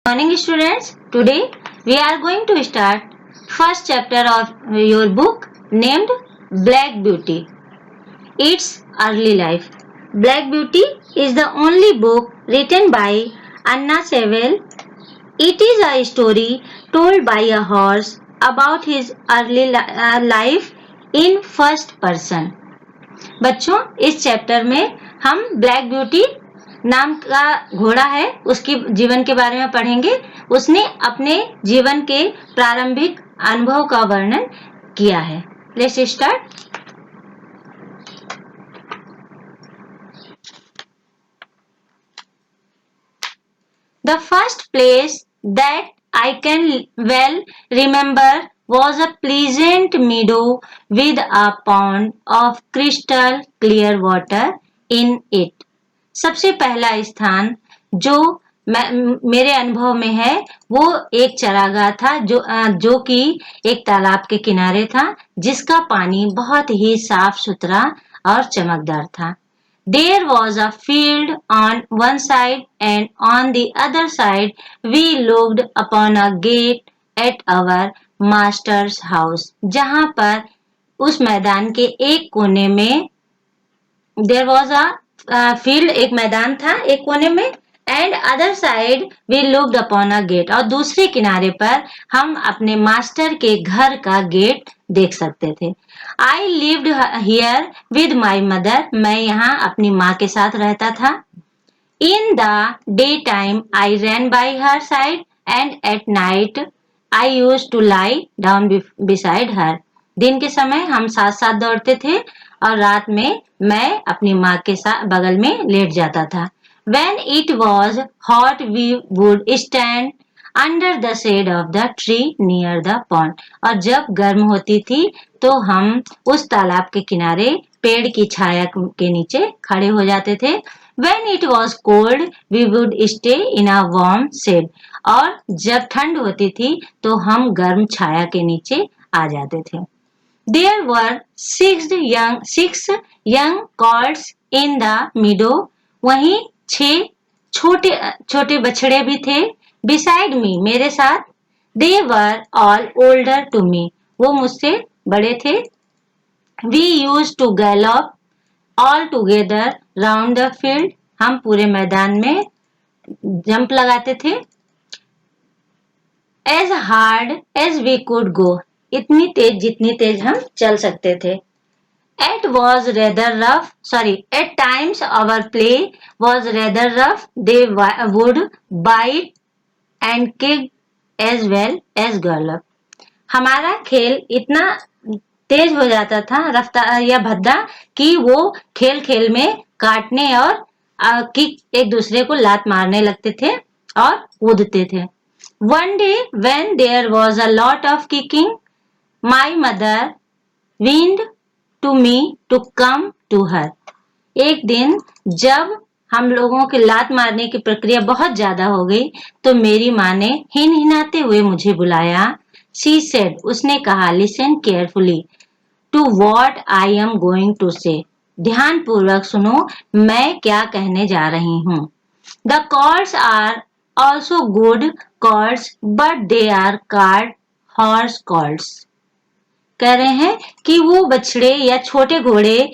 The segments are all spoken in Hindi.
Morning students, today we are going to start first chapter of your book named Black Beauty. Its early life. Black Beauty is the only book written by Anna Sewell. It is a story told by a horse about his early life in first person. बच्चों, इस चैप्टर में हम ब्लैक ब्यूटी नाम का घोड़ा है उसके जीवन के बारे में पढ़ेंगे। उसने अपने जीवन के प्रारंभिक अनुभव का वर्णन किया है। Let's start. The first place that I can well remember was a pleasant meadow with a pond of crystal clear water in it. सबसे पहला स्थान जो मेरे अनुभव में है वो एक चरागाह था जो कि एक तालाब के किनारे था जिसका पानी बहुत ही साफ सुथरा और चमकदार था। There was a field on one side and on the other side we looked upon a gate at our master's house. जहाँ पर उस मैदान के एक कोने में there was a field, एक मैदान था एक कोने में, and other side we looked upon a gate, और दूसरे किनारे पर हम अपने मास्टर के घर का गेट देख सकते थे। I lived here with my mother. मैं यहाँ अपनी माँ के साथ रहता था। In the daytime I ran by her side and at night I used to lie down beside her. दिन के समय हम साथ साथ दौड़ते थे और रात में मैं अपनी माँ के साथ बगल में लेट जाता था। When it was hot we would stand under the shade of the tree near the pond. और जब गर्म होती थी तो हम उस तालाब के किनारे पेड़ की छाया के नीचे खड़े हो जाते थे। When it was cold we would stay in a warm shade. और जब ठंड होती थी तो हम गर्म छाया के नीचे आ जाते थे। There were six young colts in the meadow. वहीं 6 छोटे बछड़े भी थे। Beside me, मेरे साथ। They were all older to me. वो मुझसे बड़े थे। We used to gallop all together round the field. हम पूरे मैदान में जंप लगाते थे। As hard as we could go. इतनी तेज जितनी तेज हम चल सकते थे। At times our play was rather rough. They would bite and kick as well as gallop. हमारा खेल इतना तेज हो जाता था रफ्तार या भद्दा कि वो खेल खेल में काटने और किक एक दूसरे को लात मारने लगते थे और कूदते थे। One day when there was a lot of kicking, my mother whined to me to come to her. एक दिन जब हम लोगों के लात मारने की प्रक्रिया बहुत ज्यादा हो गई तो मेरी माँ ने हिनहिनाते हुए मुझे बुलाया। She said, उसने कहा, listen carefully to what I am going to say. ध्यान पूर्वक सुनो मैं क्या कहने जा रही हूँ। The colts are also good colts but they are called horse colts. कह रहे हैं कि वो बछड़े या छोटे घोड़े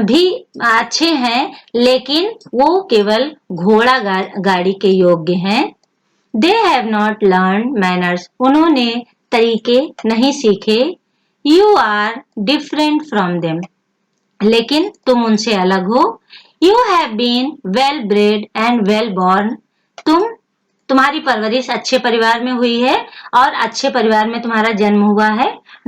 भी अच्छे हैं लेकिन वो केवल घोड़ा गाड़ी के योग्य हैं। They have not learned manners. उन्होंने तरीके नहीं सीखे। You are different from them. लेकिन तुम उनसे अलग हो। You have been well bred and well born. तुम्हारी परवरिश अच्छे परिवार में हुई है और अच्छे परिवार में तुम्हारा जन्म हुआ है।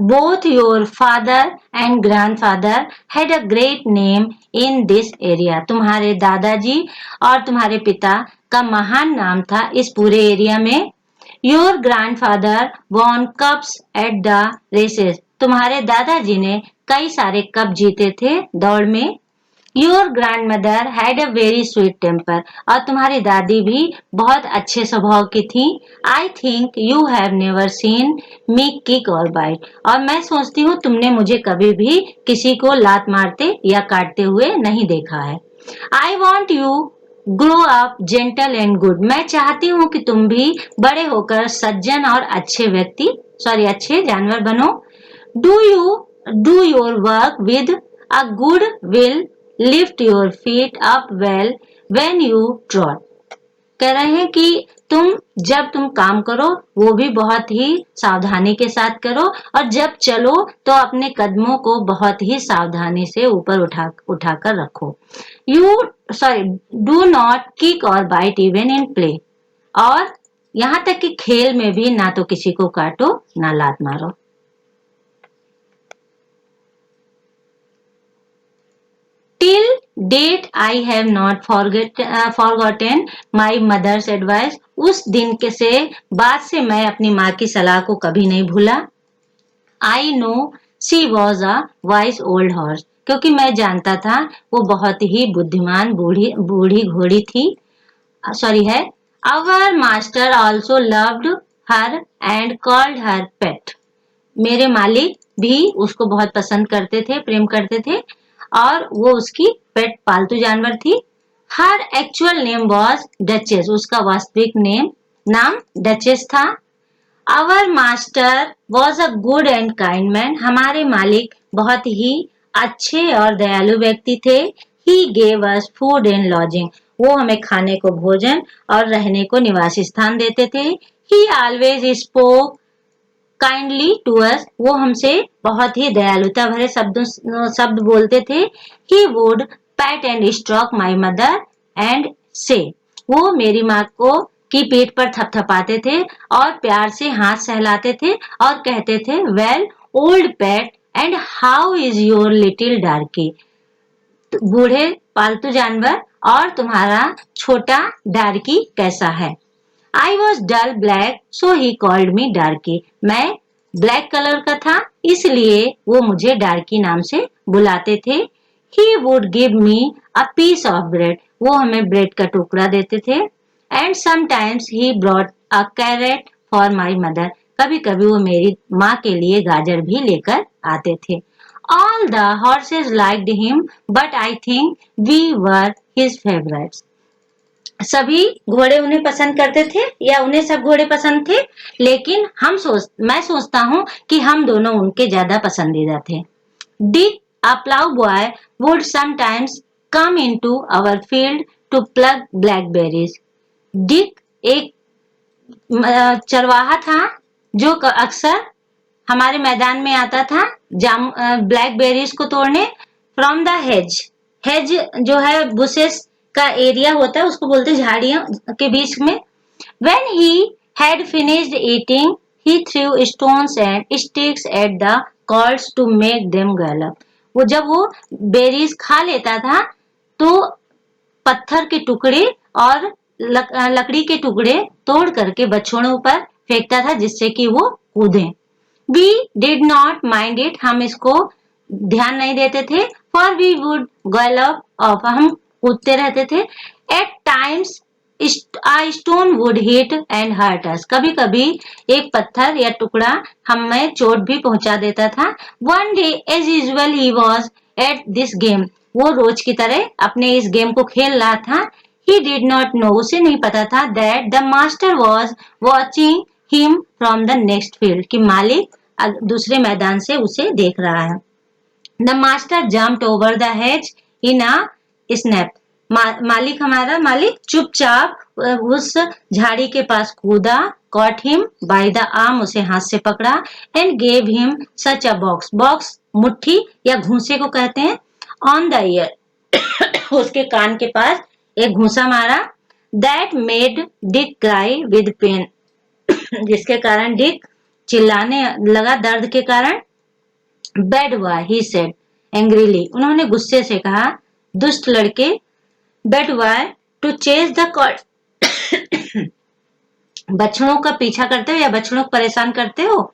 Both your father and grandfather had a great name in this area. तुम्हारे दादाजी और तुम्हारे पिता का महान नाम था इस पूरे एरिया में। Your grandfather won cups at the races. तुम्हारे दादाजी ने कई सारे कप जीते थे दौड़ में। Your grandmother had a very sweet temper. और तुम्हारी दादी भी बहुत अच्छे स्वभाव की थी। I think you have never seen me kick or bite. और मैं सोचती हूँ तुमने मुझे कभी भी किसी को लात मारते या काटते हुए नहीं देखा है। I want you grow up gentle and good. मैं चाहती हूँ कि तुम भी बड़े होकर सज्जन और अच्छे जानवर बनो। Do your work with a good will, lift your feet up well when you trout. कह रहे हैं कि जब तुम काम करो वो भी बहुत ही सावधानी के साथ करो, और जब चलो तो अपने कदमों को बहुत ही सावधानी से ऊपर उठाकर रखो। You sorry do not kick और बाइट इवन इन प्ले। और यहाँ तक कि खेल में भी ना तो किसी को काटो ना लात मारो। Till date I have not forgotten my mother's advice. उस दिन के से बाद से मैं अपनी माँ की सलाह को कभी नहीं भूला। I know she was a wise old horse. क्योंकि मैं जानता था वो बहुत ही बुद्धिमान बूढ़ी घोड़ी थी। है। Our master also loved her and called her pet. मेरे मालिक भी उसको बहुत पसंद करते थे, प्रेम करते थे, और वो उसकी पेट पालतू जानवर थी। Her actual name was Duchess. उसका वास्तविक नाम डचेस था। Our master was a good and kind man. हमारे मालिक बहुत ही अच्छे और दयालु व्यक्ति थे। He gave us food and lodging. वो हमें खाने को भोजन और रहने को निवास स्थान देते थे। He always spoke kindly to us. वो हमसे बहुत ही दयालुता भरे शब्द बोलते थे। He would pat and stroke my mother and से। वो मेरी माँ को की पीठ पर थपथपाते थे और प्यार से हाथ सहलाते थे और कहते थे, well old pet and how is your little डार्की। बूढ़े पालतू जानवर, और तुम्हारा छोटा डार्की कैसा है। I was dull black, so he called me डार्की। मैं ब्लैक कलर का था, इसलिए वो मुझे डार्की नाम से बुलाते थे। He would give me a piece of bread। वो हमें ब्रेड का टुकड़ा देते थे। And sometimes he brought a carrot for my mother। कभी कभी वो मेरी माँ के लिए गाजर भी लेकर आते थे। All the horses liked him, but I think we were his favorites। सभी घोड़े उन्हें पसंद करते थे, या उन्हें सब घोड़े पसंद थे, लेकिन मैं सोचता हूँ कि हम दोनों उनके ज्यादा पसंदीदा थे। Dick a plough boy would sometimes come into our field to pluck blackberries. Dick एक चरवाहा था जो अक्सर हमारे मैदान में आता था ब्लैकबेरीज को तोड़ने। From the hedge. हेज जो है बुशेस का एरिया होता है, उसको बोलते हैं झाड़ियों के बीच में। When he had finished eating, he threw stones and sticks at the cords to make them gallop। वो बेरीज खा लेता था तो पत्थर के टुकड़े और लकड़ी के टुकड़े तोड़ करके बछड़ों पर फेंकता था जिससे कि वो कूदें। We did not mind it। हम इसको ध्यान नहीं देते थे। For we would gallop off। हम कूदते रहते थे। At times a stone would hit and hurt us। कभी कभी एक पत्थर या टुकड़ा हमें चोट भी पहुंचा देता था। One day as usual he was at this game। वो रोज की तरह अपने इस गेम को खेल रहा था। He did not know। उसे नहीं पता था that the master was watching him from the next field। कि मालिक दूसरे मैदान से उसे देख रहा है। The master jumped over the hedge in a snap। हमारा मालिक चुपचाप उस झाड़ी के पास कूदा। Caught him by the arm। उसे हाथ से पकड़ा। And gave him such a box। मुट्ठी या घूंसे को कहते हैं। On the ear। उसके कान के पास एक घूंसा मारा। That made Dick cry with pain। जिसके कारण डिक चिल्लाने लगा दर्द के कारण। Bad boy, he said angrily। उन्होंने गुस्से से कहा, दुष्ट लड़के। Bad boy, to chase the colt। बछड़ों का पीछा करते हो या बछड़ों को परेशान करते हो।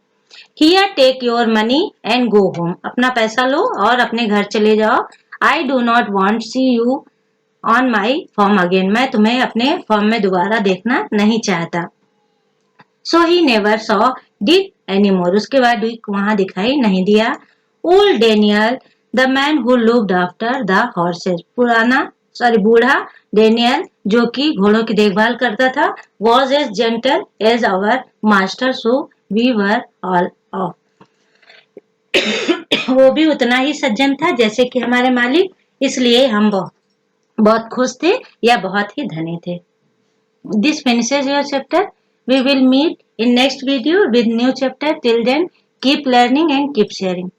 Here take your money and go home। अपना पैसा लो और अपने घर चले जाओ। I do not want see you on my farm again। मैं तुम्हें अपने फॉर्म में दोबारा देखना नहीं चाहता। So he never saw Dick anymore। उसके बाद डिक वहां दिखाई नहीं दिया। Old Daniel, the man who looked after the horses। बूढ़ा डेनियल जो कि घोड़ों की देखभाल करता था was as gentle as our master, so we were all off. वो भी उतना ही सज्जन था जैसे कि हमारे मालिक, इसलिए हम बहुत खुश थे या बहुत ही धनी थे। This finishes your chapter. We will meet in next video with new chapter. Till then, keep learning and keep sharing.